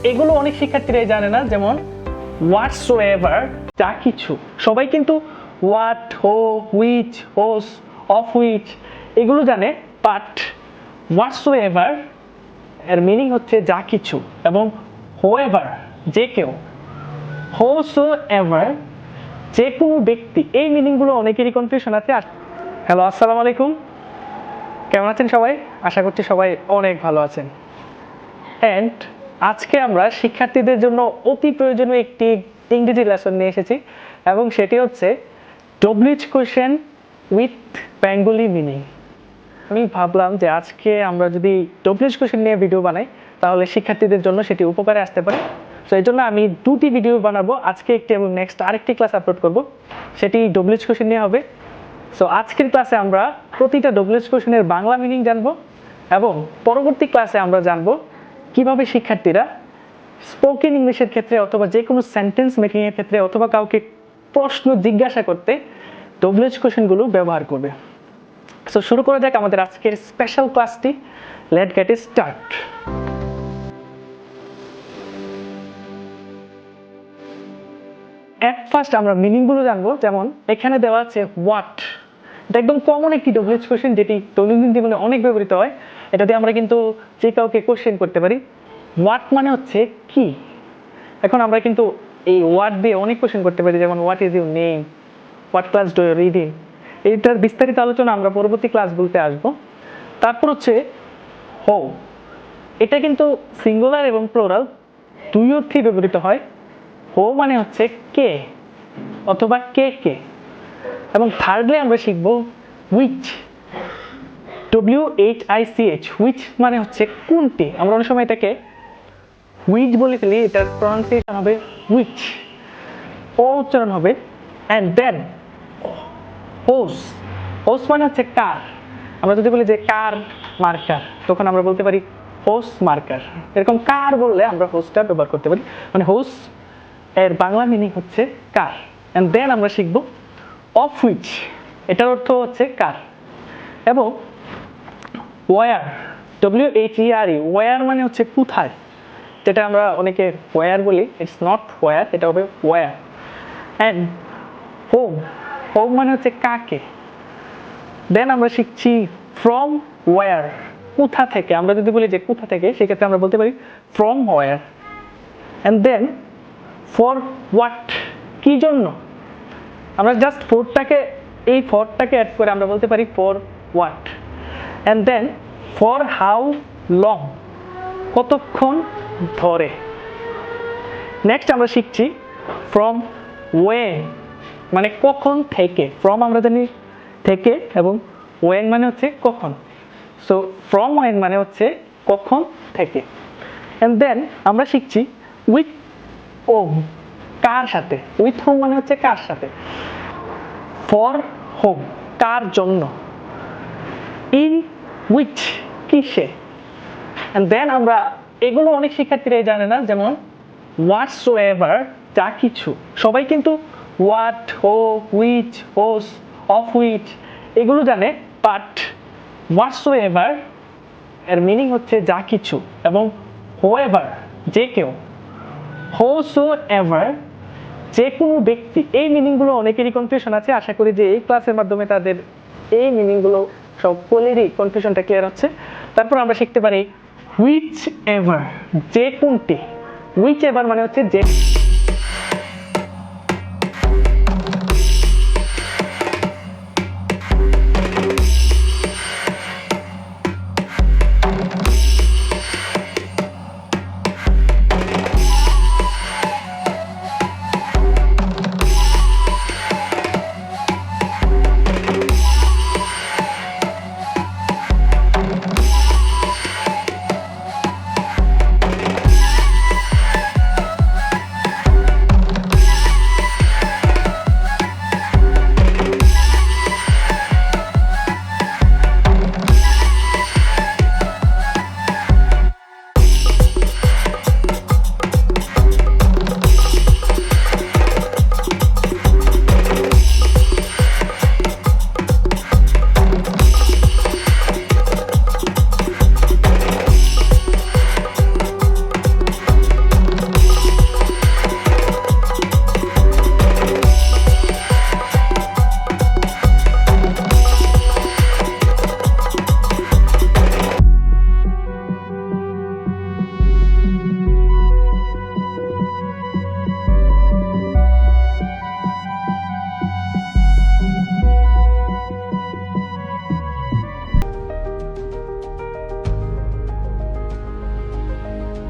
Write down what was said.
এগুলো অনেক শিক্ষার্থীরাই জানে না, যেমন হোয়াটসোএভার, যা কিছু। সবাই কিন্তু হোয়াট, হো, হুইচ, হোস, অফ হুইচ এগুলো জানে, বাট হোয়াটসোএভার এর মিনিং হচ্ছে যা কিছু, এবং হোএভার যে কেউ, হোসোএভার যে কোনো ব্যক্তি। এই মিনিংগুলো অনেকেরই কনফিউশন আছে। হ্যালো, আসসালামু আলাইকুম, কেমন আছেন সবাই? আশা করছি সবাই অনেক ভালো আছেন। অ্যান্ড আজকে আমরা শিক্ষার্থীদের জন্য অতি প্রয়োজনীয় একটি ইংরেজি লেসন নিয়ে এসেছি, এবং সেটি হচ্ছে WH question with Bengali meaning. আমি ভাবলাম যে আজকে আমরা যদি ডব্লিউএইচ কোয়েশ্চেন নিয়ে ভিডিও বানাই তাহলে শিক্ষার্থীদের জন্য সেটি উপকারে আসতে পারে। তো এই জন্য আমি দুটি ভিডিও বানাবো, আজকে একটি এবং নেক্সট আরেকটি ক্লাস আপলোড করব, সেটি ডব্লিউএইচ কোয়েশ্চেন নিয়ে হবে। সো আজকের ক্লাসে আমরা প্রতিটা ডব্লিউএইচ কোয়েশ্চেনের বাংলা মিনিং জানবো, এবং পরবর্তী ক্লাসে আমরা জানবো কিভাবে শিক্ষার্থীরা স্পোকেন ইংলিশের ক্ষেত্রে অথবা যে কোনো সেন্টেন্স মেকিংয়ের ক্ষেত্রে অথবা কাউকে প্রশ্ন জিজ্ঞাসা করতে ডব্লিউএইচ কোয়েশ্চেনগুলো ব্যবহার করবে। সো শুরু করা যাক আমাদের আজকের স্পেশাল ক্লাসটি। Late get it start. At first আমরা মিনিংগুলো জানবো। যেমন এখানে দেওয়া আছে হোয়াট, এটা একদম কমন একটি ডব্লিউএইচ কোয়েশ্চেন, যেটি দৈনন্দিন জীবনে অনেক ব্যবহৃত হয়। এটা দিয়ে আমরা কিন্তু যে কাউকে কোয়েশ্চেন করতে পারি। হোয়াট মানে হচ্ছে কি। এখন আমরা কিন্তু এই ওয়ার্ড দিয়ে অনেক কোয়েশ্চেন করতে পারি, যেমন what is your name, what class do you read in. এইটার বিস্তারিত আলোচনা আমরা পরবর্তী ক্লাসগুলোতে আসবো। তারপর হচ্ছে হো, এটা কিন্তু সিঙ্গুলার এবং প্লুরাল দুই অর্থেই ব্যবহৃত হয়। হো মানে হচ্ছে কে অথবা কে কে। এবং থার্ডলি আমরা শিখব হুইচ, WHICH, হুইচ মানে হচ্ছে কোনটি। আমরা অনেক সময় এটাকে হুইচ বলে ফেলি, এটার প্রনাউন্সিয়েশন হবে হুইচ, ও উচ্চারণ হবে। অ্যান্ড দেন হোস, হোস মানে হচ্ছে কার। আমরা যদি বলি যে কার মার্কার, তখন আমরা বলতে পারি হোস মার্কার। এরকম কার বললে আমরা হোসটা ব্যবহার করতে পারি, মানে হোস এর বাংলা মিনিং হচ্ছে কার। অ্যান্ড দেন আমরা শিখব অফ হুইচ, এটার অর্থ হচ্ছে কার। এবং ওয়ার, WHERE, ওয়ার মানে হচ্ছে কোথায়, যেটা আমরা অনেকে ওয়ার বলি, ইটস নট ওয়ার, এটা হবে ওয়ার। অ্যান্ড হোম, হোম মানে হচ্ছে কাকে। দেন আমরা শিখছি ফ্রম ওয়ার, কোথা থেকে। আমরা যদি বলি যে কোথা থেকে, সেক্ষেত্রে আমরা বলতে পারি from war. And then for what, কি জন্য। আমরা জাস্ট এই ফরটাকে অ্যাড করে আমরা বলতে পারি for what. And then for how long, কতক্ষণ ধরে। নেক্সট আমরা শিখছি ফ্রম ওয়েন, মানে কখন থেকে। ফ্রম আমরা জানি থেকে, এবং ওয়েন মানে হচ্ছে কখন। সো ফ্রম ওয়েন মানে হচ্ছে কখন থেকে। অ্যান্ড দেন আমরা শিখছি উইথ হোম, কার সাথে। উইথ হোম মানে হচ্ছে কার সাথে। ফর হোম, কার জন্য। ইন উইচ, কিসে। অ্যান্ড দেন আমরা এগুলো অনেক শিক্ষার্থীরাই জানে না, যেমন হোয়াটসোএভার, যা কিছু। সবাই কিন্তু হোয়াট, হো, হুইচ, হোস, অফ হুইচ এগুলো জানে, বাট হোয়াটসোএভার এর মিনিং হচ্ছে যা কিছু, এবং হোএভার যে কেউ, হোসোএভার যে কোনো ব্যক্তি। এই মিনিংগুলো অনেকেরই কনফিউশন আছে। আশা করি যে এই ক্লাসের মাধ্যমে তাদের এই মিনিংগুলো সকলেরই কনফিউশনটা ক্লিয়ার হচ্ছে। তারপর আমরা শিখতে পারি হুইচ এভার, যে কোনটি। হুইচ এভার মানে হচ্ছে যে